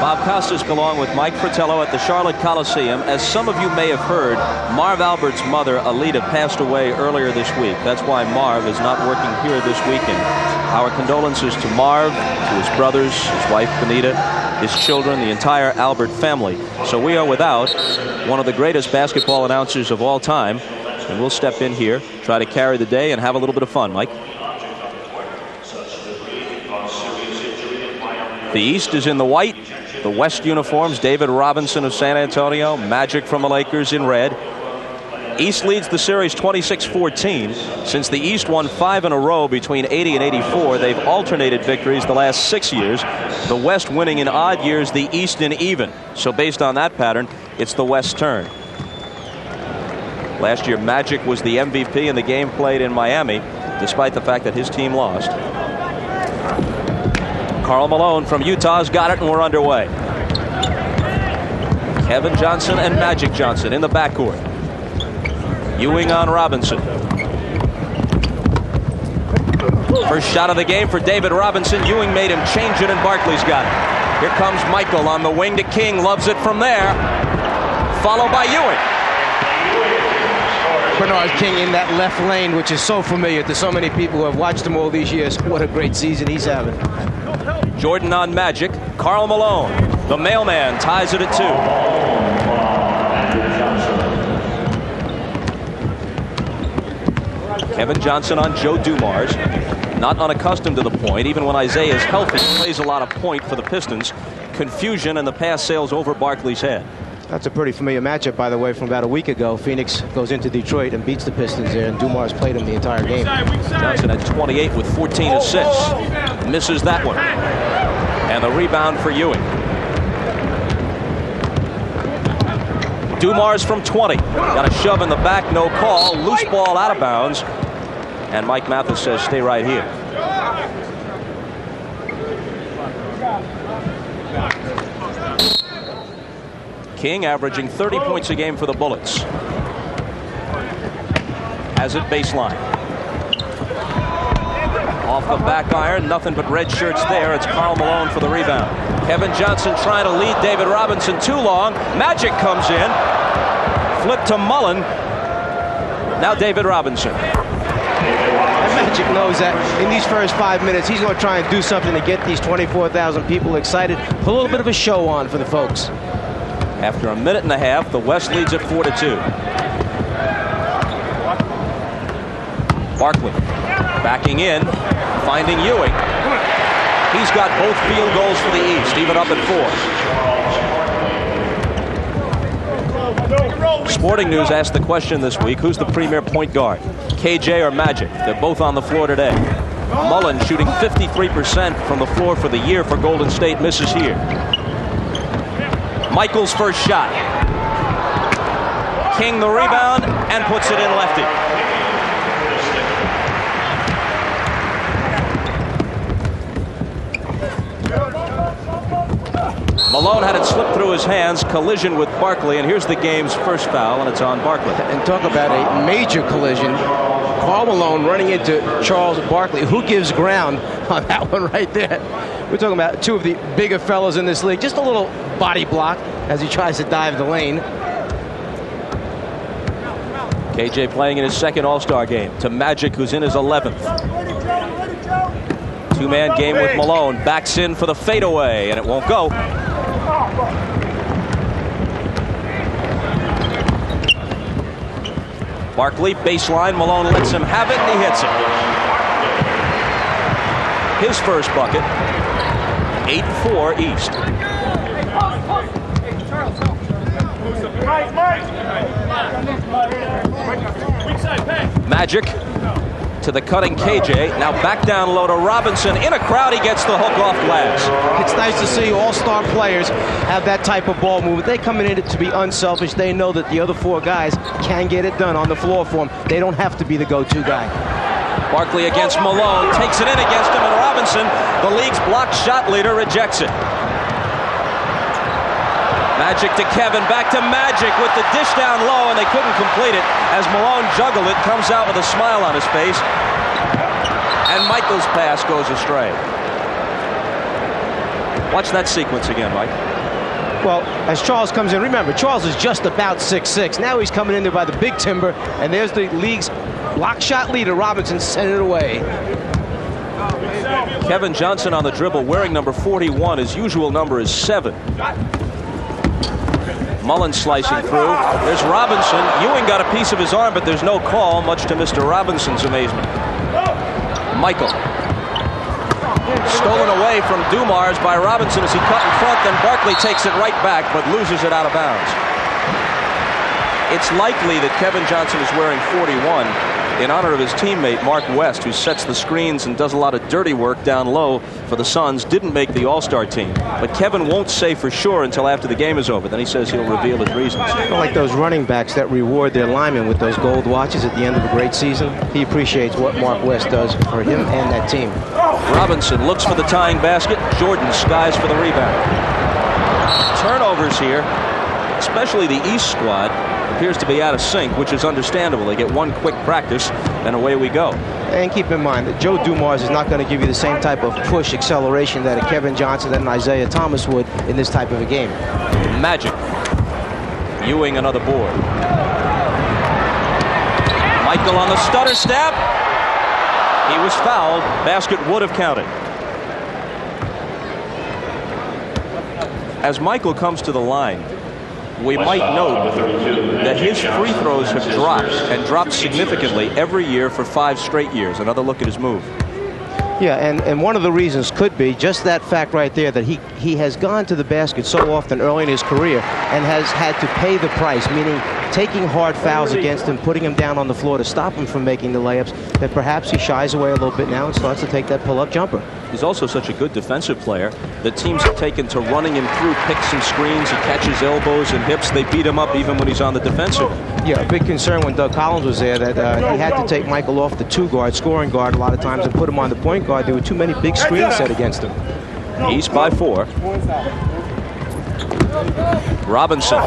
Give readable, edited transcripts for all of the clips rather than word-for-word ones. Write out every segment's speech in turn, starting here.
Bob Costas along with Mike Fratello at the Charlotte Coliseum. As some of you may have heard, Marv Albert's mother, Alita, passed away earlier this week. That's why Marv is not working here this weekend. Our condolences to Marv, to his brothers, his wife, Benita, his children, the entire Albert family. So we are without one of the greatest basketball announcers of all time. And we'll step in here, try to carry the day, and have a little bit of fun, Mike. The East is in the white. The West uniforms, David Robinson of San Antonio, Magic from the Lakers in red. East leads the series 26-14. Since the East won 5 in a row between 80 and 84, they've alternated victories the last 6 years. The West winning in odd years, the East in even. So based on that pattern, it's the West's turn. Last year, Magic was the MVP in the game played in Miami, despite the fact that his team lost. Karl Malone from Utah's got it, and we're underway. Kevin Johnson and Magic Johnson in the backcourt. Ewing on Robinson. First shot of the game for David Robinson. Ewing made him change it, and Barkley's got it. Here comes Michael on the wing to King. Loves it from there. Followed by Ewing. Bernard King in that left lane, which is so familiar to so many people who have watched him all these years. What a great season he's having. Jordan on Magic. Karl Malone, the mailman, ties it at 2. Kevin Johnson on Joe Dumars. Not unaccustomed to the point. Even when Isaiah is healthy, he plays a lot of point for the Pistons. Confusion, and the pass sails over Barkley's head. That's a pretty familiar matchup, by the way, from about a week ago. Phoenix goes into Detroit and beats the Pistons there, and Dumars played him the entire game. Johnson at 28 with 14 assists. Misses that one. And the rebound for Ewing. Dumars from 20. Got a shove in the back, no call. Loose ball out of bounds. And Mike Mathis says, stay right here. King averaging 30 points a game for the Bullets. Has it baseline. Off the back iron, nothing but red shirts there. It's Karl Malone for the rebound. Kevin Johnson trying to lead David Robinson too long. Magic comes in. Flip to Mullen. Now David Robinson. And Magic knows that in these first 5 minutes, he's going to try and do something to get these 24,000 people excited. Put a little bit of a show on for the folks. After a minute and a half, the West leads at 4-2. Barkley backing in, finding Ewing. He's got both field goals for the East, even up at 4. Sporting News asked the question this week, who's the premier point guard, KJ or Magic? They're both on the floor today. Mullen shooting 53% from the floor for the year for Golden State, misses here. Michael's first shot. King the rebound and puts it in lefty. Malone had it slip through his hands, collision with Barkley, and here's the game's first foul, and it's on Barkley. And talk about a major collision. Karl Malone running into Charles Barkley. Who gives ground on that one right there? We're talking about two of the bigger fellows in this league. Just a little body block as he tries to dive the lane. KJ playing in his second All-Star game to Magic, who's in his 11th. Two-man game with Malone. Backs in for the fadeaway, and it won't go. Barkley, baseline. Malone lets him have it, and he hits it. His first bucket. 8-4 East. Magic to the cutting KJ. Now back down low to Robinson. In a crowd, he gets the hook off glass. It's nice to see all-star players have that type of ball movement. They come in it to be unselfish. They know that the other four guys can get it done on the floor for them. They don't have to be the go-to guy. Barkley against Malone. Takes it in against him, and Robinson, the league's blocked shot leader, rejects it. Magic to Kevin, back to Magic with the dish down low, and they couldn't complete it. As Malone juggled it, comes out with a smile on his face, and Michael's pass goes astray. Watch that sequence again, Mike. Well, as Charles comes in, remember, Charles is just about 6'6". Now he's coming in there by the big timber, and there's the league's block shot leader, Robinson, sending it away. Kevin Johnson on the dribble, wearing number 41. His usual number is 7. Mullen slicing through. There's Robinson. Ewing got a piece of his arm, but there's no call, much to Mr. Robinson's amazement. Michael. Stolen away from Dumars by Robinson as he cut in front. Then Barkley takes it right back, but loses it out of bounds. It's likely that Kevin Johnson is wearing 41 in honor of his teammate Mark West, who sets the screens and does a lot of dirty work down low for the Suns. Didn't make the All-Star team, but Kevin won't say for sure until after the game is over. Then he says he'll reveal his reasons. Like those running backs that reward their linemen with those gold watches at the end of a great season. He appreciates what Mark West does for him and that team. Robinson looks for the tying basket. Jordan skies for the rebound. Turnovers here, especially the East squad, appears to be out of sync, which is understandable. They get one quick practice, and away we go. And keep in mind that Joe Dumars is not going to give you the same type of push acceleration that a Kevin Johnson and Isaiah Thomas would in this type of a game. Magic. Ewing another board. Michael on the stutter step. He was fouled. Basket would have counted. As Michael comes to the line, we might note that his free throws have dropped, and dropped significantly every year for 5 straight years. Another look at his move. Yeah, and one of the reasons could be just that fact right there, that he has gone to the basket so often early in his career and has had to pay the price, meaning taking hard fouls against him, putting him down on the floor to stop him from making the layups, that perhaps he shies away a little bit now and starts to take that pull-up jumper. He's also such a good defensive player that teams have taken to running him through picks and screens. He catches elbows and hips. They beat him up even when he's on the defensive. Yeah, a big concern when Doug Collins was there that he had to take Michael off the 2-guard, scoring guard a lot of times, and put him on the point guard. There were too many big screens set against him. East by 4. Robinson.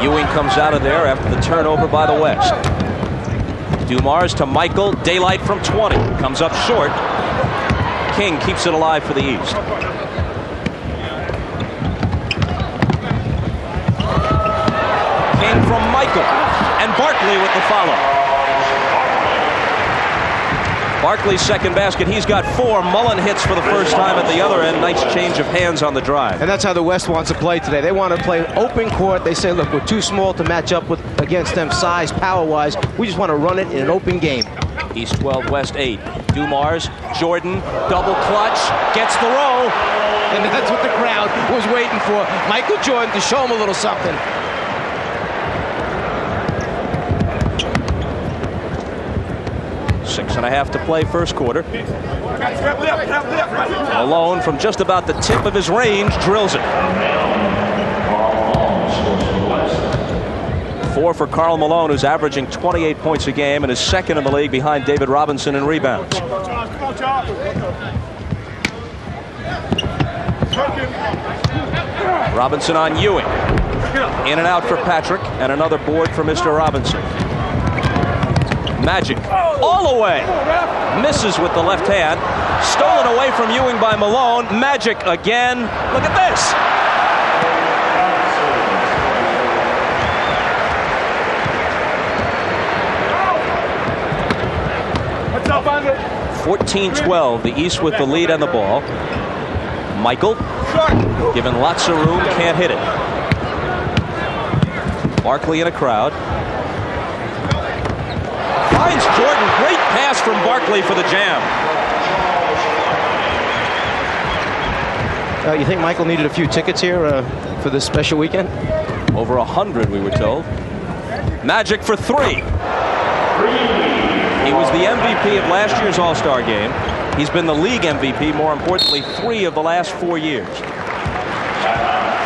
Ewing comes out of there after the turnover by the West. Dumars to Michael. Daylight from 20. Comes up short. King keeps it alive for the East. King from Michael. And Barkley with the follow. Barkley's second basket. He's got 4. Mullen hits for the first time at the other end. Nice change of hands on the drive. And that's how the West wants to play today. They want to play open court. They say, look, we're too small to match up against them size, power-wise. We just want to run it in an open game. East 12, West 8. Dumars, Jordan, double clutch, gets the roll. And that's what the crowd was waiting for. Michael Jordan to show him a little something. Six and a half to play first quarter. Malone from just about the tip of his range drills it. 4 for Karl Malone, who's averaging 28 points a game and is second in the league behind David Robinson in rebounds. Robinson on Ewing. In and out for Patrick, and another board for Mr. Robinson. Magic all the way. Misses with the left hand. Stolen away from Ewing by Malone. Magic again. Look at this. What's up, 14-12. The East with the lead and the ball. Michael given lots of room. Can't hit it. Barkley in a crowd. Finds Jordan. Great pass from Barkley for the jam. You think Michael needed a few tickets here for this special weekend? Over 100, we were told. Magic for 3. He was the MVP of last year's All-Star game. He's been the league MVP, more importantly, 3 of the last 4 years.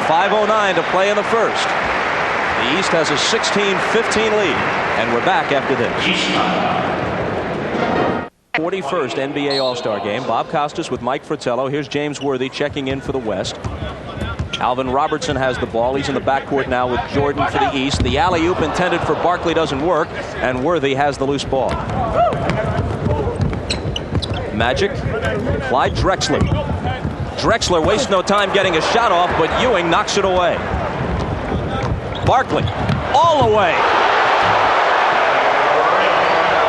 5:09 to play in the first. The East has a 16-15 lead, and we're back after this. 41st NBA All-Star game. Bob Costas with Mike Fratello. Here's James Worthy checking in for the West. Alvin Robertson has the ball. He's in the backcourt now with Jordan for the East. The alley-oop intended for Barkley doesn't work, and Worthy has the loose ball. Magic. Clyde Drexler. Drexler wastes no time getting a shot off, but Ewing knocks it away. Barkley, all the way.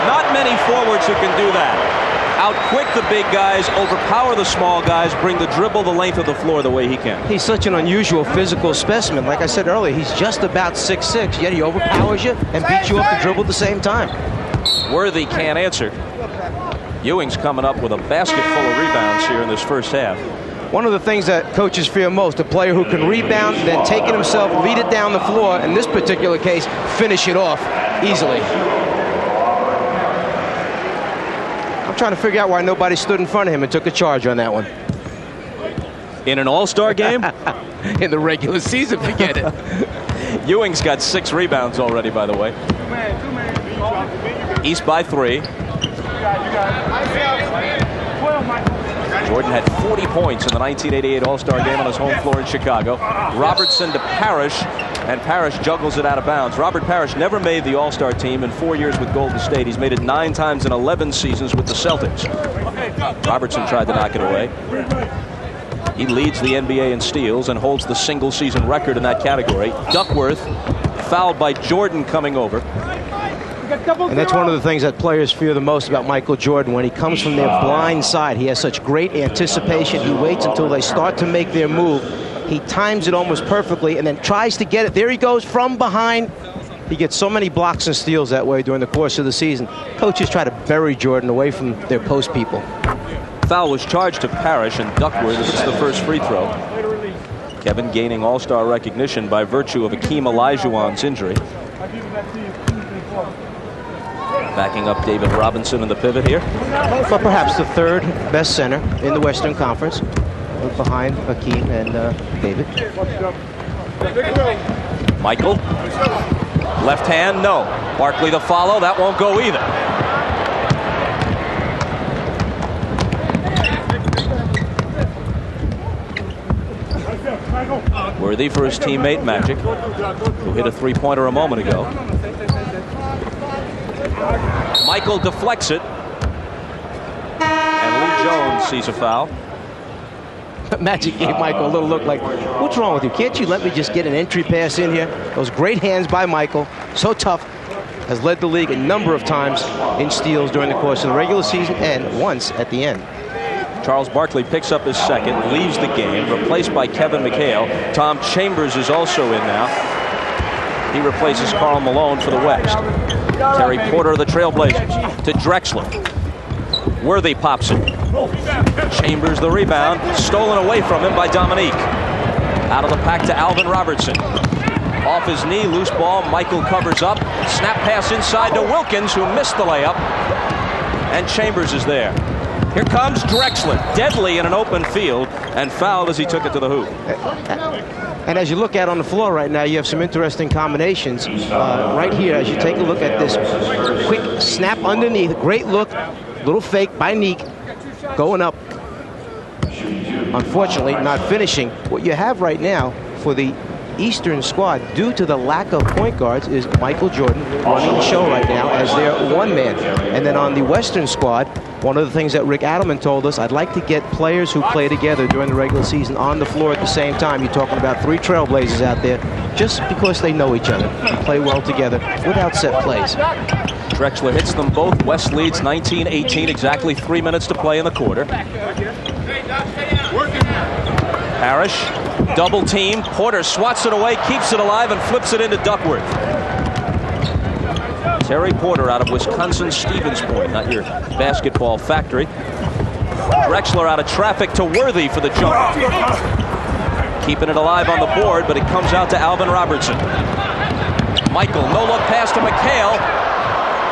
Not many forwards who can do that. Outquick the big guys, overpower the small guys, bring the dribble the length of the floor the way he can. He's such an unusual physical specimen. Like I said earlier, he's just about 6'6", yet he overpowers you and beats you off the dribble at the same time. Worthy can't answer. Ewing's coming up with a basket full of rebounds here in this first half. One of the things that coaches fear most, a player who can rebound, then take it himself, lead it down the floor, in this particular case, finish it off easily. I'm trying to figure out why nobody stood in front of him and took a charge on that one. In an all-star game? In the regular season, forget it. Ewing's got 6 rebounds already, by the way. East by 3. Jordan had 40 points in the 1988 All-Star game on his home floor in Chicago. Robertson to Parrish, and Parrish juggles it out of bounds. Robert Parrish never made the All-Star team in 4 years with Golden State. He's made it 9 times in 11 seasons with the Celtics. Robertson tried to knock it away. He leads the NBA in steals and holds the single-season record in that category. Duckworth fouled by Jordan coming over. And that's one of the things that players fear the most about Michael Jordan. When he comes from their blind side, he has such great anticipation. He waits until they start to make their move. He times it almost perfectly and then tries to get it. There he goes from behind. He gets so many blocks and steals that way during the course of the season. Coaches try to bury Jordan away from their post people. Foul was charged to Parrish, and Duckworth hits the first free throw. Kevin gaining all-star recognition by virtue of Akeem Olajuwon's injury. Backing up David Robinson in the pivot here. But perhaps the third best center in the Western Conference, behind Akeem and David. Michael. Left hand, no. Barkley the follow, that won't go either. Worthy for his teammate Magic, who hit a three-pointer a moment ago. Michael deflects it, and Lee Jones sees a foul. Magic gave Michael a little look like, what's wrong with you? Can't you let me just get an entry pass in here? Those great hands by Michael, so tough, has led the league a number of times in steals during the course of the regular season and once at the end. Charles Barkley picks up his second, leaves the game, replaced by Kevin McHale. Tom Chambers is also in now. He replaces Karl Malone for the West. Terry Porter of the Trailblazers to Drexler. Worthy pops it. Chambers the rebound, stolen away from him by Dominique. Out of the pack to Alvin Robertson. Off his knee, loose ball, Michael covers up. Snap pass inside to Wilkins, who missed the layup. And Chambers is there. Here comes Drexler, deadly in an open field, and fouled as he took it to the hoop. And as you look out on the floor right now, you have some interesting combinations. Right here, as you take a look at this quick snap underneath, great look, little fake by Neek, going up. Unfortunately, not finishing. What you have right now for the Eastern squad, due to the lack of point guards, is Michael Jordan running the show right now as their one man. And then on the Western squad, one of the things that Rick Adelman told us, I'd like to get players who play together during the regular season on the floor at the same time. You're talking about 3 Trailblazers out there, just because they know each other and play well together without set plays. Drexler hits them both. West leads 19-18, exactly 3 minutes to play in the quarter. Parrish, double team. Porter swats it away, keeps it alive, and flips it into Duckworth. Terry Porter out of Wisconsin Stevens Point, not your basketball factory. Drexler out of traffic to Worthy for the jump. Keeping it alive on the board, but it comes out to Alvin Robertson. Michael, no-look pass to McHale.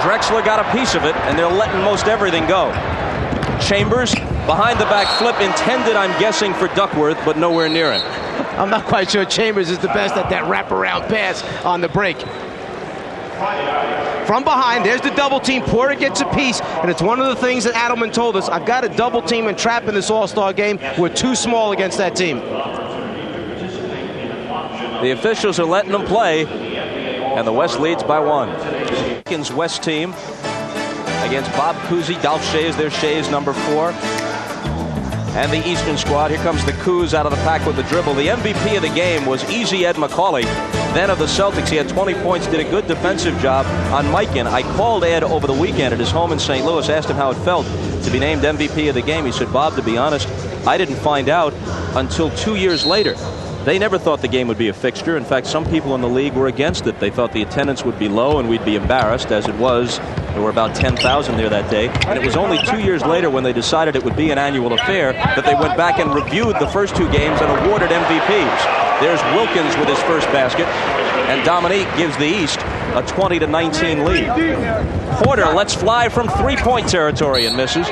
Drexler got a piece of it, and they're letting most everything go. Chambers, behind the back flip, intended, I'm guessing, for Duckworth, but nowhere near him. I'm not quite sure Chambers is the best at that wraparound pass on the break. From behind, there's the double team. Porter gets a piece, and it's one of the things that Adelman told us. I've got a double team and trap in this all-star game. We're too small against that team. The officials are letting them play, and the West leads by 1. West team against Bob Cousy. Dolph Shea is their Shea's number 4. and the Eastern squad. Here comes the Cougs out of the pack with the dribble. The MVP of the game was Easy Ed McCauley, then of the Celtics. He had 20 points, did a good defensive job on Mikan. I called Ed over the weekend at his home in St. Louis, asked him how it felt to be named MVP of the game. He said, Bob, to be honest, I didn't find out until 2 years later. They never thought the game would be a fixture. In fact, some people in the league were against it. They thought the attendance would be low and we'd be embarrassed. As it was, there were about 10,000 there that day. And it was only 2 years later, when they decided it would be an annual affair, that they went back and reviewed the first two games and awarded MVPs. There's Wilkins with his first basket, and Dominique gives the East a 20-19 lead. Porter lets fly from three-point territory and misses.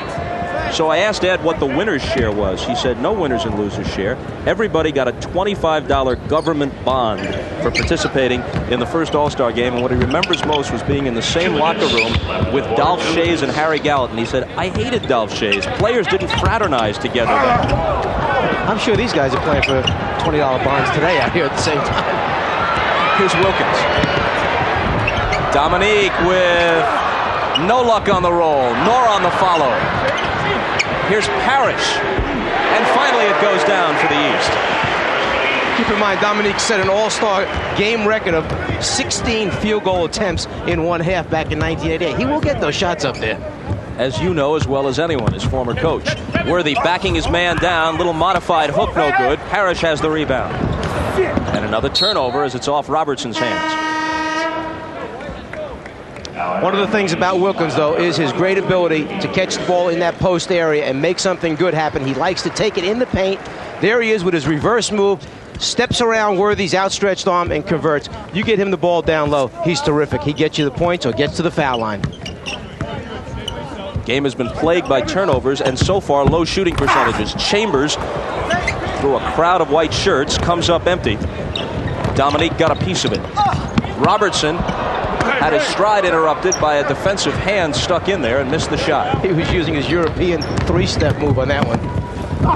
So I asked Ed what the winner's share was. He said no winners and losers share. Everybody got a $25 government bond for participating in the first All-Star game. And what he remembers most was being in the same locker room with Dolph Schayes and Harry Gallatin. He said, I hated Dolph Schayes. Players didn't fraternize together then. I'm sure these guys are playing for $20 bonds today out here at the same time. Here's Wilkins. Dominique with no luck on the roll, nor on the follow. Here's Parrish, and finally it goes down for the East. Keep in mind, Dominique set an all-star game record of 16 field goal attempts in one half back in 1988. He will get those shots up there. As you know as well as anyone, his former coach. Worthy backing his man down, little modified hook, no good. Parrish has the rebound. And another turnover as it's off Robertson's hands. One of the things about Wilkins, though, is his great ability to catch the ball in that post area and make something good happen. He likes to take it in the paint. There he is with his reverse move, steps around Worthy's outstretched arm and converts. You get him the ball down low, he's terrific. He gets you the points or gets to the foul line. Game has been plagued by turnovers and so far low shooting percentages. Chambers, through a crowd of white shirts, comes up empty. Dominique got a piece of it. Robertson had his stride interrupted by a defensive hand stuck in there and missed the shot. He was using his European three-step move on that one.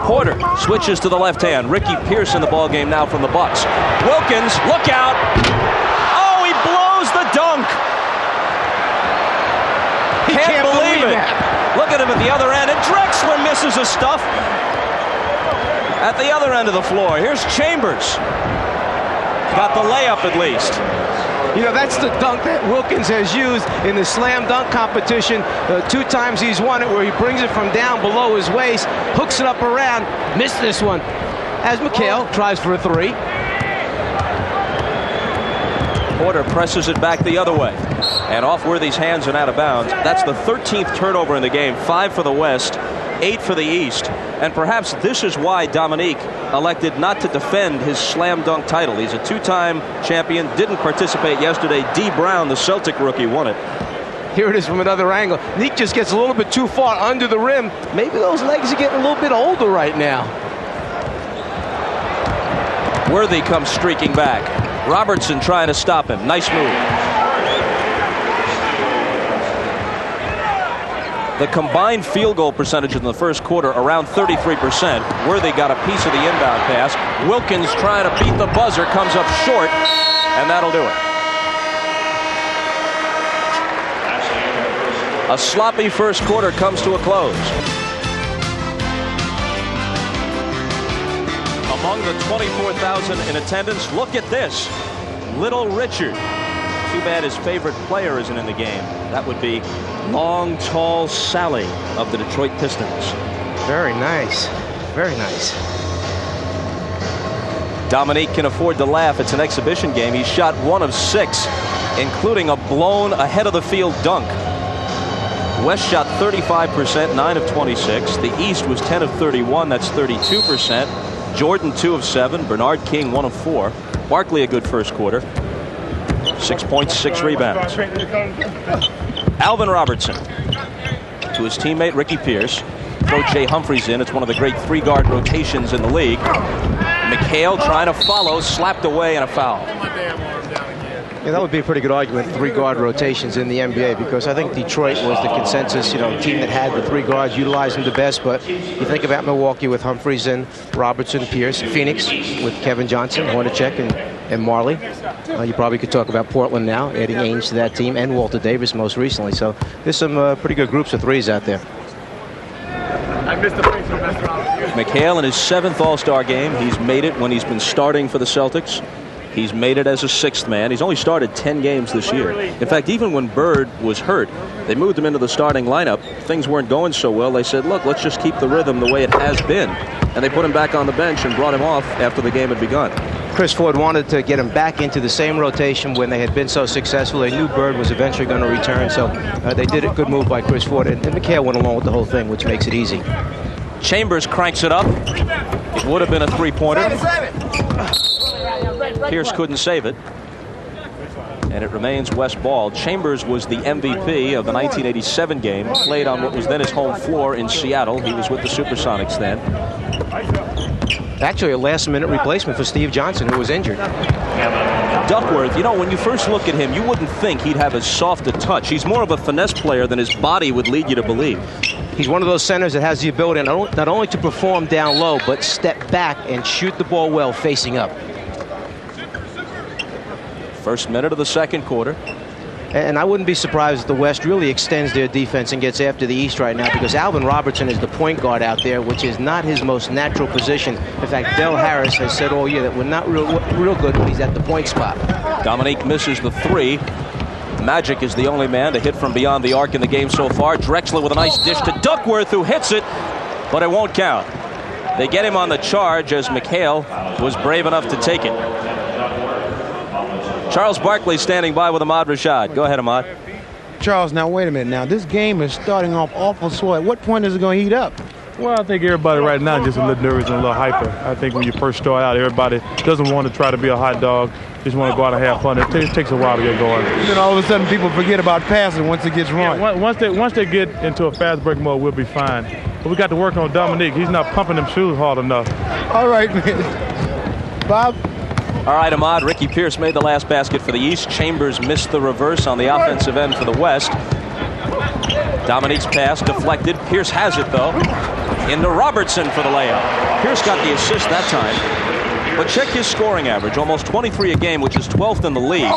Porter switches to the left hand. Ricky Pierce in the ball game now from the Bucks. Wilkins, look out! Oh, he blows the dunk! He can't believe it. Look at him at the other end, and Drexler misses his stuff at the other end of the floor. Here's Chambers. Got the layup at least. You know, that's the dunk that Wilkins has used in the slam dunk competition. 2 times he's won it, where he brings it from down below his waist, hooks it up around, missed this one. As McHale tries for a three. Porter presses it back the other way. And off Worthy's hands and out of bounds. That's the 13th turnover in the game. 5 for the West, 8 for the East. And perhaps this is why Dominique elected not to defend his slam dunk title. He's a 2-time champion, didn't participate yesterday. D. Brown, the Celtic rookie, won it. Here it is from another angle. Nick just gets a little bit too far under the rim. Maybe those legs are getting a little bit older right now. Worthy comes streaking back. Robertson trying to stop him. Nice move. The combined field goal percentage in the first quarter around 33%. Worthy got a piece of the inbound pass. Wilkins trying to beat the buzzer, comes up short, and that'll do it. A sloppy first quarter comes to a close. Among the 24,000 in attendance, look at this. Little Richard. Too bad his favorite player isn't in the game. That would be long, tall Sally of the Detroit Pistons. Very nice. Very nice. Dominique can afford to laugh. It's an exhibition game. He shot 1 of 6, including a blown ahead of the field dunk. West shot 35%, 9 of 26. The East was 10 of 31. That's 32%. Jordan 2 of 7. Bernard King 1 of 4. Barkley a good first quarter. 6 points, 6 rebounds. Alvin Robertson to his teammate Ricky Pierce. Throw Jay Humphries in. It's one of the great 3-guard rotations in the league. McHale trying to follow, slapped away, and a foul. Yeah, that would be a pretty good argument, 3-guard rotations in the NBA, because I think Detroit was the consensus, team that had the 3 guards, utilized them the best. But you think about Milwaukee with Humphries and Robertson, Pierce, Phoenix with Kevin Johnson, Hornacek, and Marley. You probably could talk about Portland now, adding Ainge to that team, and Walter Davis most recently. So there's some pretty good groups of 3s out there. I missed the free throw. McHale in his 7th All-Star game. He's made it when he's been starting for the Celtics. He's made it as a 6th man. He's only started 10 games this year. In fact, even when Bird was hurt, they moved him into the starting lineup. Things weren't going so well. They said, look, let's just keep the rhythm the way it has been. And they put him back on the bench and brought him off after the game had begun. Chris Ford wanted to get him back into the same rotation when they had been so successful. They knew Bird was eventually going to return, so they did a good move by Chris Ford. And McHale went along with the whole thing, which makes it easy. Chambers cranks it up. It would have been a 3-pointer. Pierce couldn't save it. And it remains West ball. Chambers was the MVP of the 1987 game, played on what was then his home floor in Seattle. He was with the Supersonics then. Actually, a last-minute replacement for Steve Johnson, who was injured. Duckworth, you know, when you first look at him, you wouldn't think he'd have as soft a touch. He's more of a finesse player than his body would lead you to believe. He's one of those centers that has the ability not only to perform down low, but step back and shoot the ball well facing up. First minute of the second quarter. And I wouldn't be surprised if the West really extends their defense and gets after the East right now, because Alvin Robertson is the point guard out there, which is not his most natural position. In fact, Del Harris has said all year that we're not real good when he's at the point spot. Dominique misses the 3. Magic is the only man to hit from beyond the arc in the game so far. Drexler with a nice dish to Duckworth, who hits it, but it won't count. They get him on the charge as McHale was brave enough to take it. Charles Barkley standing by with Ahmad Rashad. Go ahead, Ahmad. Charles, now wait a minute. Now this game is starting off awful slow. At what point is it going to heat up? Well, I think everybody right now is just a little nervous and a little hyper. I think when you first start out, everybody doesn't want to try to be a hot dog. Just want to go out and have fun. It takes a while to get going. Then all of a sudden people forget about passing once it gets wrong. Yeah, once they get into a fast break mode, we'll be fine. But we got to work on Dominique. He's not pumping them shoes hard enough. All right, man. Bob? All right, Ahmad. Ricky Pierce made the last basket for the East. Chambers missed the reverse on the offensive end for the West. Dominique's pass deflected. Pierce has it, though. Into Robertson for the layup. Pierce got the assist that time. But check his scoring average. Almost 23 a game, which is 12th in the league.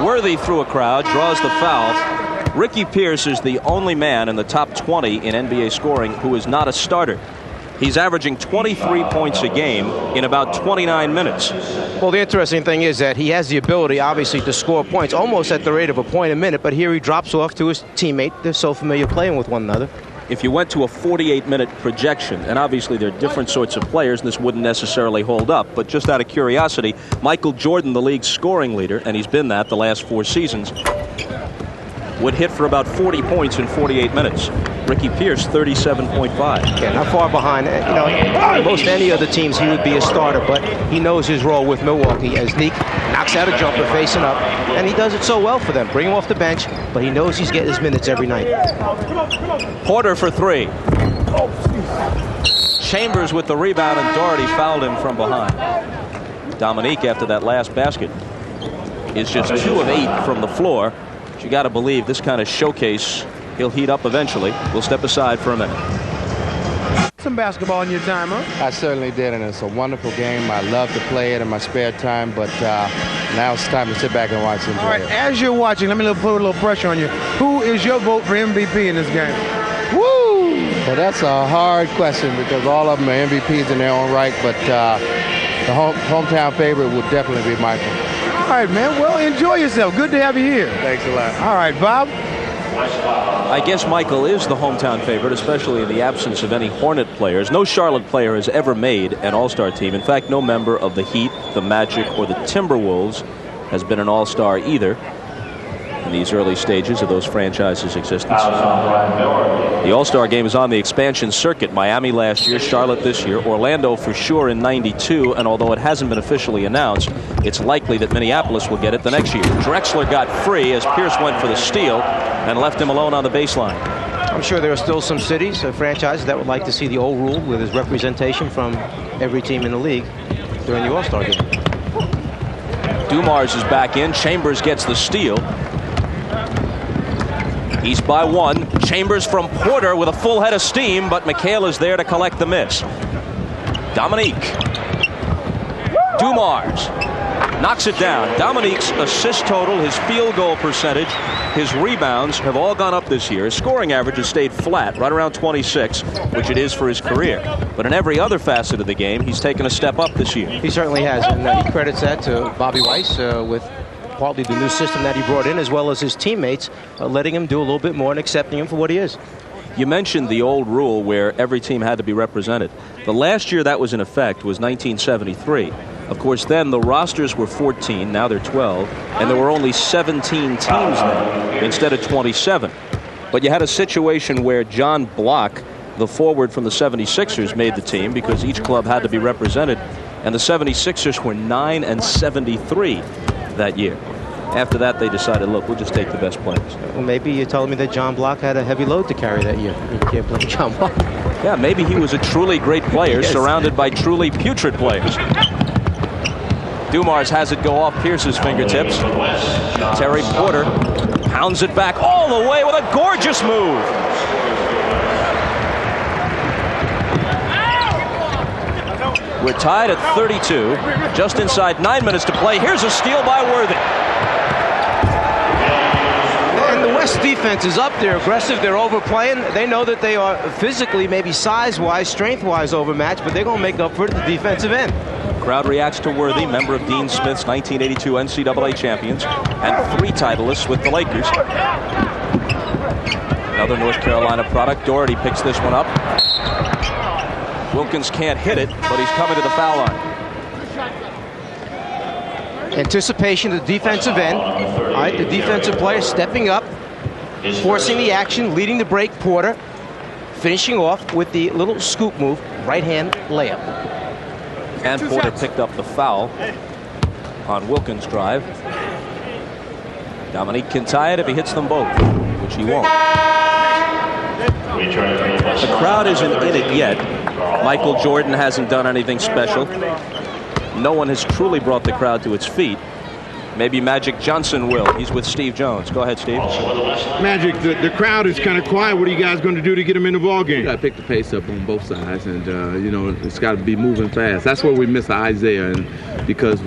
Worthy through a crowd, draws the foul. Ricky Pierce is the only man in the top 20 in NBA scoring who is not a starter. He's averaging 23 points a game in about 29 minutes. Well, the interesting thing is that he has the ability, obviously, to score points almost at the rate of a point a minute, but here he drops off to his teammate. They're so familiar playing with one another. If you went to a 48-minute projection, and obviously there are different sorts of players, and this wouldn't necessarily hold up, but just out of curiosity, Michael Jordan, the league's scoring leader, and he's been that the last 4 seasons, would hit for about 40 points in 48 minutes. Ricky Pierce, 37.5. Yeah, not far behind. You know, most any other teams, he would be a starter, but he knows his role with Milwaukee as Neek knocks out a jumper facing up, and he does it so well for them. Bring him off the bench, but he knows he's getting his minutes every night. Porter for 3. Chambers with the rebound, and Doherty fouled him from behind. Dominique, after that last basket, is just 2 of 8 from the floor. But you got to believe this kind of showcase, he'll heat up eventually. We'll step aside for a minute. Some basketball in your time, huh? I certainly did, and it's a wonderful game. I love to play it in my spare time, but now it's time to sit back and watch it. All right, as you're watching, let me put a little pressure on you. Who is your vote for MVP in this game? Woo! Well, that's a hard question because all of them are MVPs in their own right, but the hometown favorite would definitely be Michael. All right, man. Well, enjoy yourself. Good to have you here. Thanks a lot. All right, Bob. I guess Michael is the hometown favorite, especially in the absence of any Hornet players. No Charlotte player has ever made an All-Star team. In fact, no member of the Heat, the Magic, or the Timberwolves has been an All-Star either in these early stages of those franchises' existence. The All-Star game is on the expansion circuit. Miami last year, Charlotte this year, Orlando for sure in '92, and although it hasn't been officially announced, it's likely that Minneapolis will get it the next year. Drexler got free as Pierce went for the steal and left him alone on the baseline. I'm sure there are still some cities or franchises that would like to see the old rule with his representation from every team in the league during the All-Star game. Dumars is back in. Chambers gets the steal. He's by 1. Chambers from Porter with a full head of steam, but McHale is there to collect the miss. Dominique. Dumars knocks it down. Dominique's assist total, his field goal percentage, His rebounds have all gone up this year. His scoring average has stayed flat, right around 26, which it is for his career. But in every other facet of the game, he's taken a step up this year. He certainly has, and he credits that to Bobby Weiss with partly the new system that he brought in, as well as his teammates letting him do a little bit more and accepting him for what he is. You mentioned the old rule where every team had to be represented. The last year that was in effect was 1973. Of course, then the rosters were 14, now they're 12, and there were only 17 teams then instead of 27. But you had a situation where John Block, the forward from the 76ers, made the team because each club had to be represented, and the 76ers were 9-73 that year. After that, they decided, look, we'll just take the best players. Well, maybe you're telling me that John Block had a heavy load to carry that year. You can't blame John Block. Yeah, maybe he was a truly great player surrounded by truly putrid players. Dumars has it go off Pierce's fingertips. Terry Porter pounds it back all the way with a gorgeous move. We're tied at 32, just inside 9 minutes to play. Here's a steal by Worthy. And the West defense is up. They're aggressive. They're overplaying. They know that they are physically, maybe size-wise, strength-wise overmatched, but they're going to make up for it at the defensive end. Crowd reacts to Worthy, member of Dean Smith's 1982 NCAA champions and 3 titleists with the Lakers. Another North Carolina product. Doherty picks this one up. Wilkins can't hit it, but he's coming to the foul line. Anticipation at the defensive end. All right, the defensive player stepping up, forcing the action, leading the break. Porter finishing off with the little scoop move, right-hand layup. And Porter picked up the foul on Wilkins' drive. Dominique can tie it if he hits them both, which he won't. The crowd isn't in it yet. Michael Jordan hasn't done anything special. No one has truly brought the crowd to its feet. Maybe Magic Johnson will. He's with Steve Jones. Go ahead, Steve. Magic, the crowd is kind of quiet. What are you guys going to do to get them in the ball game? We got to pick the pace up on both sides, and you know, it's got to be moving fast. That's where we miss Isaiah, and because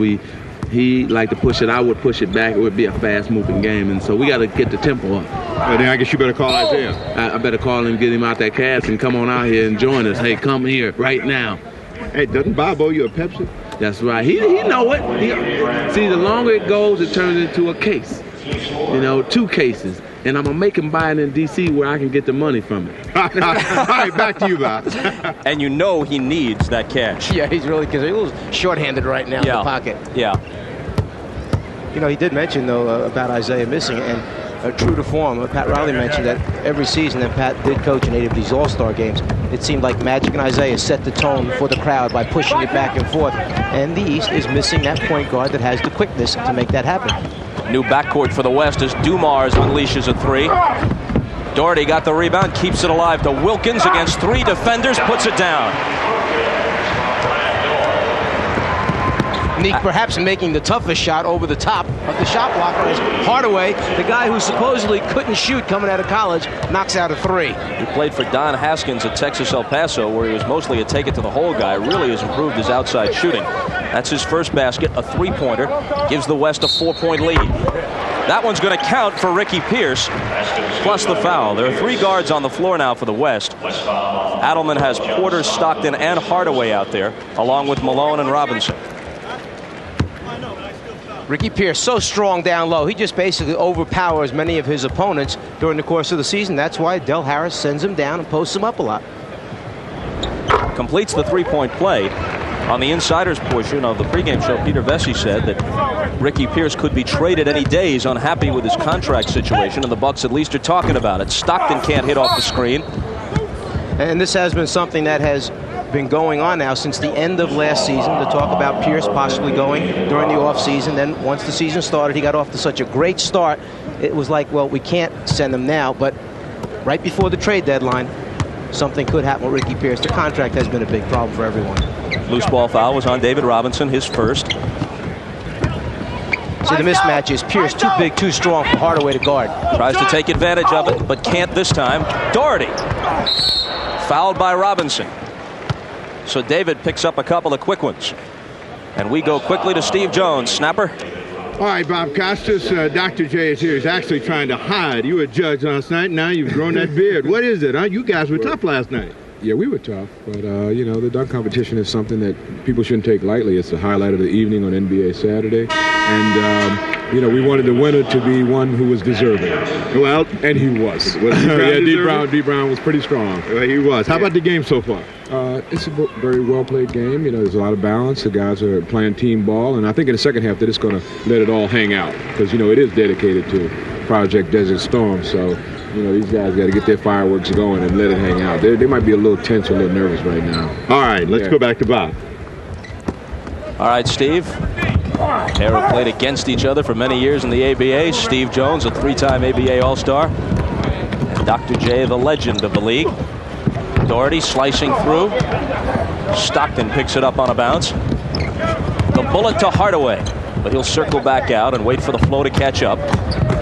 he liked to push it, I would push it back. It would be a fast-moving game, and so we got to get the tempo up. Well, then I guess you better call Isaiah. I better call him, get him out that cast, and come on out here and join us. Hey, come here right now. Hey, doesn't Bob owe you a Pepsi? That's right. He know it. See, the longer it goes, it turns into a case. You know, 2 cases. And I'm going to make him buy it in D.C. where I can get the money from it. All right, back to you, Bob. And you know he needs that cash. Yeah, he's really, because he's a little short-handed right now in the pocket. Yeah. You know, he did mention, though, about Isaiah missing, and true to form, Pat Riley mentioned that every season that Pat did coach in 8 of these All-Star games, it seemed like Magic and Isaiah set the tone for the crowd by pushing it back and forth. And the East is missing that point guard that has the quickness to make that happen. New backcourt for the West as Dumars unleashes a 3. Doherty got the rebound, keeps it alive to Wilkins against 3 defenders, puts it down. Neek perhaps making the toughest shot over the top of the shot blocker is Hardaway, the guy who supposedly couldn't shoot coming out of college, knocks out a 3. He played for Don Haskins at Texas El Paso, where he was mostly a take-it-to-the-hole guy. Really has improved his outside shooting. That's his first basket, a 3-pointer. Gives the West a 4-point lead. That one's going to count for Ricky Pierce, plus the foul. There are 3 guards on the floor now for the West. Adelman has Porter, Stockton, and Hardaway out there, along with Malone and Robinson. Ricky Pierce so strong down low. He just basically overpowers many of his opponents during the course of the season. That's why Del Harris sends him down and posts him up a lot. Completes the 3-point play. On the insiders portion of the pregame show, Peter Vesey said that Ricky Pierce could be traded any day. He's unhappy with his contract situation, and the Bucks at least are talking about it. Stockton can't hit off the screen. And this has been something that has been going on now since the end of last season, to talk about Pierce possibly going during the offseason. Then once the season started, he got off to such a great start. It was like, well, we can't send him now, but right before the trade deadline, something could happen with Ricky Pierce. The contract has been a big problem for everyone. Loose ball foul was on David Robinson, his first. See, the mismatch is Pierce too big, too strong for Hardaway to guard. Tries to take advantage of it, but can't this time. Doherty, fouled by Robinson. So David picks up a couple of quick ones. And we go quickly to Steve Jones. Snapper. All right, Bob Costas, Dr. J is here. He's actually trying to hide. You were a judge last night, now you've grown that beard. What is it, huh? You guys were tough last night. Yeah, we were tough, but you know, the dunk competition is something that people shouldn't take lightly. It's the highlight of the evening on NBA Saturday, and you know, we wanted the winner to be one who was deserving. Well, and he was. Yeah, D. Brown was pretty strong. Well, he was. How about the game so far? It's a very well played game. You know, there's a lot of balance. The guys are playing team ball, and I think in the second half they're just going to let it all hang out because, you know, it is dedicated to Project Desert Storm. So, you know, these guys got to get their fireworks going and let it hang out. They might be a little tense or a little nervous right now. All right, let's go back to Bob. All right, Steve. Pair have played against each other for many years in the ABA. Steve Jones, a 3-time ABA All-Star. And Dr. J, the legend of the league. Doherty slicing through. Stockton picks it up on a bounce. The bullet to Hardaway, but he'll circle back out and wait for the flow to catch up.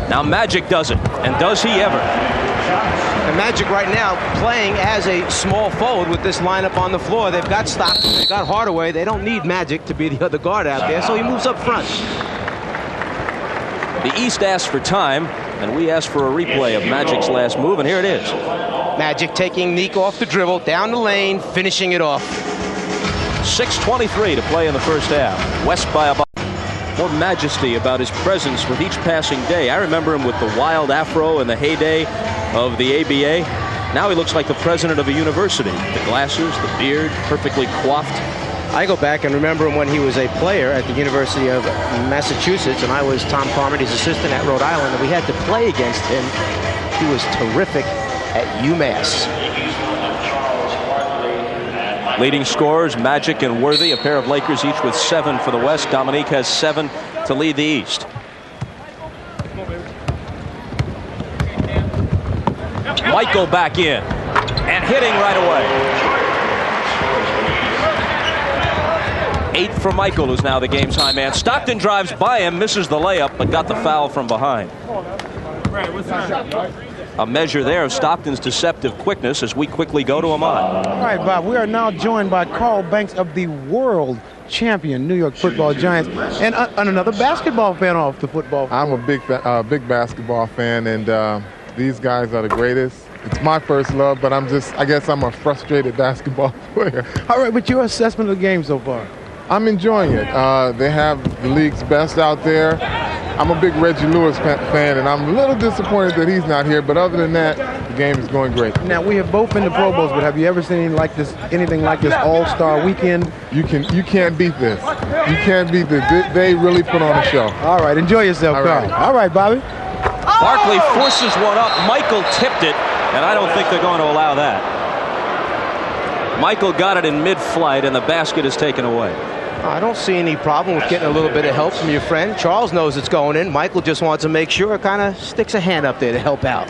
Now Magic does it, and does he ever? And Magic right now playing as a small forward with this lineup on the floor. They've got Stockton, they've got Hardaway. They don't need Magic to be the other guard out there, so he moves up front. The East asked for time, and we asked for a replay of Magic's last move, and here it is. Magic taking Neek off the dribble, down the lane, finishing it off. 6:23 to play in the first half. West by about more majesty about his presence with each passing day. I remember him with the wild afro in the heyday of the ABA. Now he looks like the president of a university. The glasses, the beard, perfectly coiffed. I go back and remember him when he was a player at the University of Massachusetts, and I was Tom Carmody's assistant at Rhode Island, and we had to play against him. He was terrific at UMass. Leading scorers, Magic and Worthy, a pair of Lakers each with 7 for the West. Dominique has 7 to lead the East. Michael back in and hitting right away. 8 for Michael, who's now the game's high man. Stockton drives by him, misses the layup, but got the foul from behind. A measure there of Stockton's deceptive quickness as we quickly go to Ahmad. All right, Bob, we are now joined by Carl Banks of the world champion New York Football Giants and another basketball fan off the football field. I'm a big basketball fan, and these guys are the greatest. It's my first love, but I guess I'm a frustrated basketball player. All right, but your assessment of the game so far? I'm enjoying it. They have the league's best out there. I'm a big Reggie Lewis fan, and I'm a little disappointed that he's not here, but other than that, the game is going great. Now, we have both been to Pro Bowls, but have you ever seen anything like this All-Star weekend? You can't beat this. You can't beat this. They really put on a show. All right, enjoy yourself, Carl. All right, Bobby. Barkley forces one up. Michael tipped it, and I don't think they're going to allow that. Michael got it in mid-flight, and the basket is taken away. I don't see any problem with getting a little bit of help from your friend. Charles knows it's going in. Michael just wants to make sure, kind of sticks a hand up there to help out.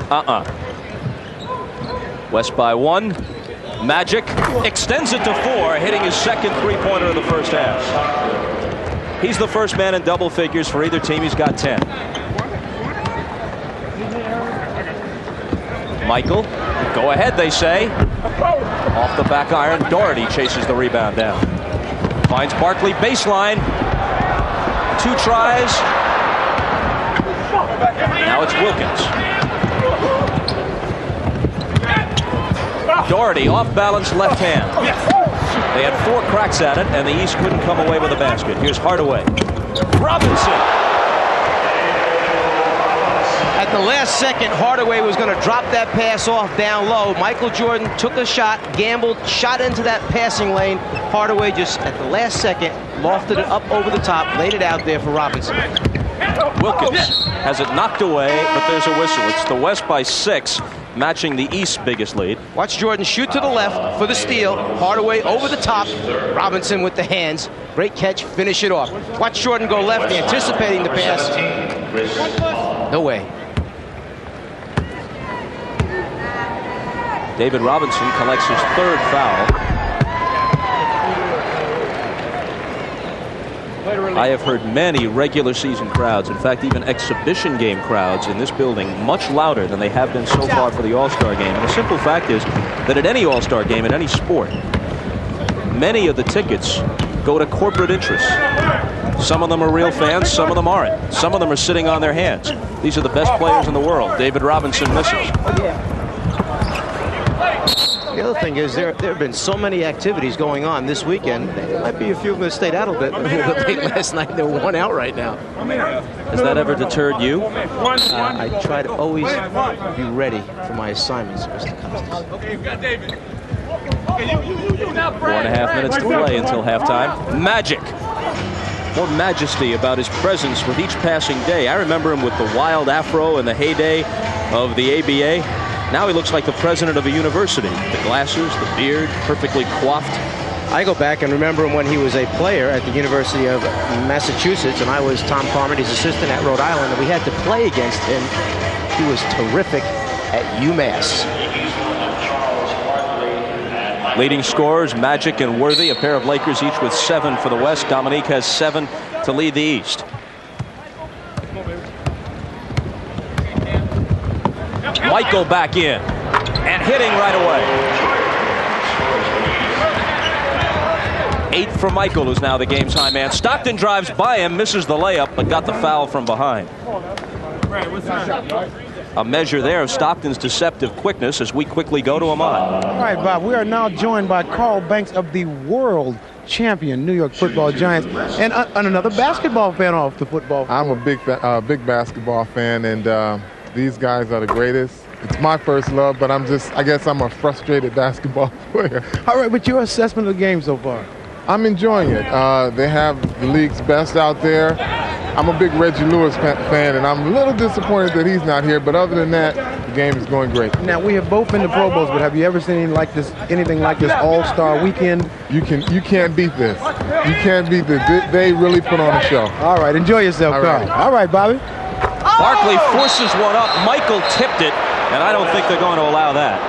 West by 1. Magic extends it to 4, hitting his second three-pointer of the first half. He's the first man in double figures for either team. He's got 10. Michael, go ahead, they say. Off the back iron, Doherty chases the rebound down. Finds Barkley baseline. 2 tries. Now it's Wilkins. Doherty off balance left hand. They had 4 cracks at it, and the East couldn't come away with a basket. Here's Hardaway. Robinson. At the last second, Hardaway was going to drop that pass off down low. Michael Jordan took a shot, gambled, shot into that passing lane. Hardaway just, at the last second, lofted it up over the top, laid it out there for Robinson. Wilkins has it knocked away, but there's a whistle. It's the West by 6, matching the East's biggest lead. Watch Jordan shoot to the left for the steal. Hardaway over the top. Robinson with the hands. Great catch, finish it off. Watch Jordan go left, anticipating the pass. No way. David Robinson collects his 3rd foul. I have heard many regular season crowds, in fact even exhibition game crowds in this building, much louder than they have been so far for the All-Star game. And the simple fact is that at any All-Star game, in any sport, many of the tickets go to corporate interests. Some of them are real fans, some of them aren't. Some of them are sitting on their hands. These are the best players in the world. David Robinson misses. The other thing is there have been so many activities going on this weekend. There might be a few of them that stayed out a little bit late last night. They're one out right now. Has that ever deterred you? I try to always be ready for my assignments, Mr. Costas. 4.5 minutes to play until halftime. Magic. More majesty about his presence with each passing day. I remember him with the wild afro in the heyday of the ABA. Now he looks like the president of a university. The glasses, the beard, perfectly coiffed. I go back and remember him when he was a player at the University of Massachusetts, and I was Tom Carmody's assistant at Rhode Island, and we had to play against him. He was terrific at UMass. Leading scorers, Magic and Worthy, a pair of Lakers each with 7 for the West. Dominique has 7 to lead the East. Michael back in and hitting right away. 8 for Michael, who's now the game's high man. Stockton drives by him, misses the layup, but got the foul from behind. A measure there of Stockton's deceptive quickness as we quickly go to Ahmad. All right, Bob, we are now joined by Carl Banks of the world champion New York Football Giants and another basketball fan off the football. I'm a big basketball fan, and these guys are the greatest. It's my first love, but I guess I'm a frustrated basketball player. All right, but your assessment of the game so far? I'm enjoying it. They have the league's best out there. I'm a big Reggie Lewis fan, and I'm a little disappointed that he's not here, but other than that, the game is going great. Now, we have both been to Pro Bowls, but have you ever seen anything like this All-Star weekend? You can't beat this. You can't beat this. They really put on a show. All right, enjoy yourself, Carl. All right, Bobby. Barkley forces one up. Michael tipped it, and I don't think they're going to allow that.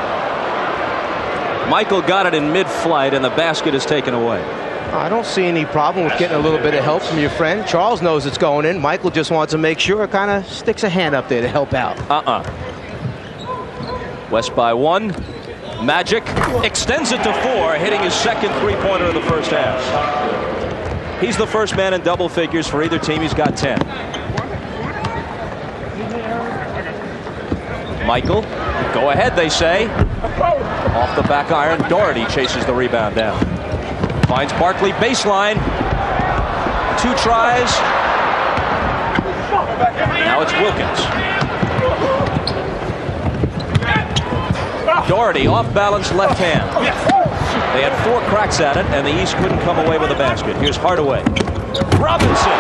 Michael got it in mid-flight, and the basket is taken away. I don't see any problem with getting a little bit of help from your friend. Charles knows it's going in. Michael just wants to make sure, kind of sticks a hand up there to help out. West by 1. Magic extends it to 4, hitting his second three-pointer of the first half. He's the first man in double figures for either team. He's got 10. Michael, go ahead, they say. Off the back iron, Doherty chases the rebound down. Finds Barkley baseline. 2 tries. Now it's Wilkins. Doherty off balance left hand. They had 4 cracks at it, and the East couldn't come away with a basket. Here's Hardaway. Robinson.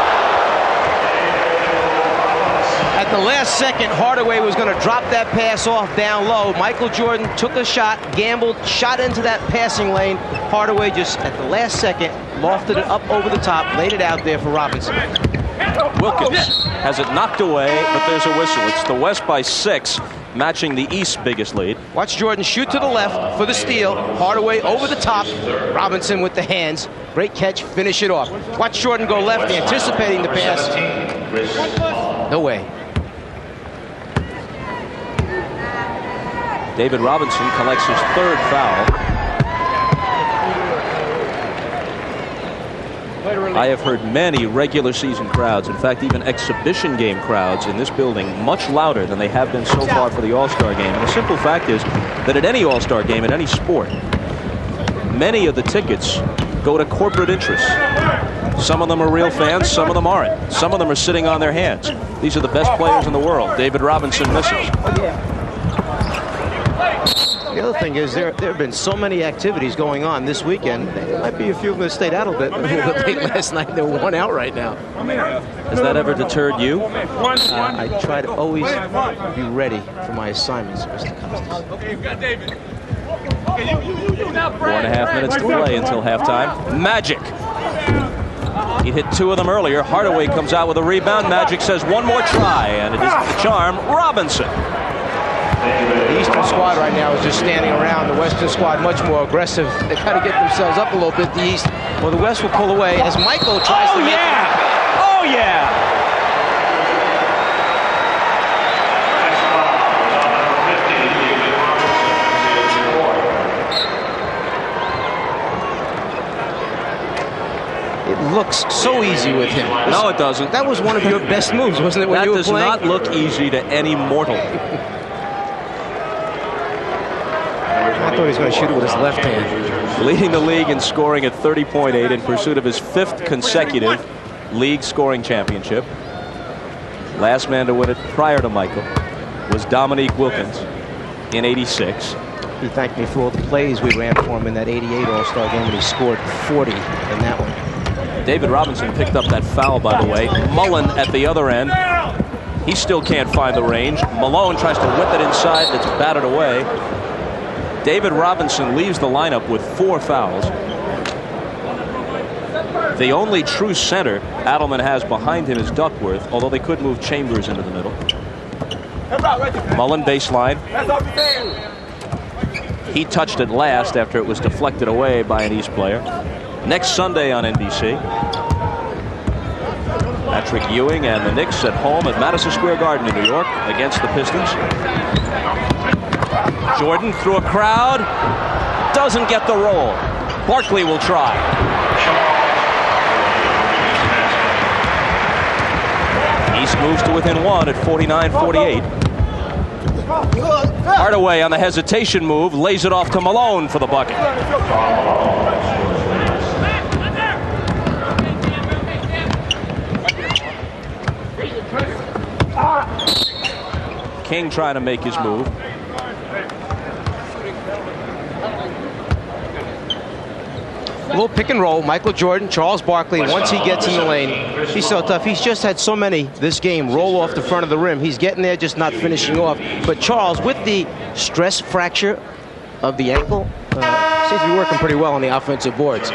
At the last second, Hardaway was going to drop that pass off down low. Michael Jordan took a shot, gambled, shot into that passing lane. Hardaway just, at the last second, lofted it up over the top, laid it out there for Robinson. Wilkins has it knocked away, but there's a whistle. It's the West by 6, matching the East's biggest lead. Watch Jordan shoot to the left for the steal. Hardaway over the top. Robinson with the hands. Great catch, finish it off. Watch Jordan go left, anticipating the pass. No way. David Robinson collects his 3rd foul. I have heard many regular season crowds, in fact even exhibition game crowds in this building, much louder than they have been so far for the All-Star game. And the simple fact is that at any All-Star game, at any sport, many of the tickets go to corporate interests. Some of them are real fans, some of them aren't. Some of them are sitting on their hands. These are the best players in the world. David Robinson misses. The other thing is there have been so many activities going on this weekend. There might be a few of them that stayed out a little bit late last night. They're one out right now. Has that ever deterred you? I try to always be ready for my assignments, Mr. Costas. 4.5 minutes to play until halftime. Magic. He hit 2 of them earlier. Hardaway comes out with a rebound. Magic says one more try, and it is the charm, Robinson. The Eastern squad right now is just standing around. The Western squad much more aggressive. They got to get themselves up a little bit. The East, well, the West will pull away as Michael tries to make it happen. Oh, yeah! It looks so easy with him. No, it doesn't. That was one of your best moves, wasn't it, when you were playing? That does not look easy to any mortal. I thought he was going to shoot it with his left hand. Leading the league in scoring at 30.8 in pursuit of his 5th consecutive league scoring championship. Last man to win it prior to Michael was Dominique Wilkins in '86. He thanked me for all the plays we ran for him in that '88 All-Star game when he scored 40 in that one. David Robinson picked up that foul, by the way. Mullen at the other end. He still can't find the range. Malone tries to whip it inside. It's batted away. David Robinson leaves the lineup with 4 fouls. The only true center Adelman has behind him is Duckworth, although they could move Chambers into the middle. Mullen baseline. He touched it last after it was deflected away by an East player. Next Sunday on NBC. Patrick Ewing and the Knicks at home at Madison Square Garden in New York against the Pistons. Jordan through a crowd. Doesn't get the roll. Barkley will try. East moves to within 1 at 49-48. Hardaway on the hesitation move, lays it off to Malone for the bucket. King trying to make his move. A little pick and roll. Michael Jordan, Charles Barkley. Once he gets in the lane, he's so tough. He's just had so many this game roll off the front of the rim. He's getting there, just not finishing off. But Charles, with the stress fracture of the ankle, seems to be working pretty well on the offensive boards.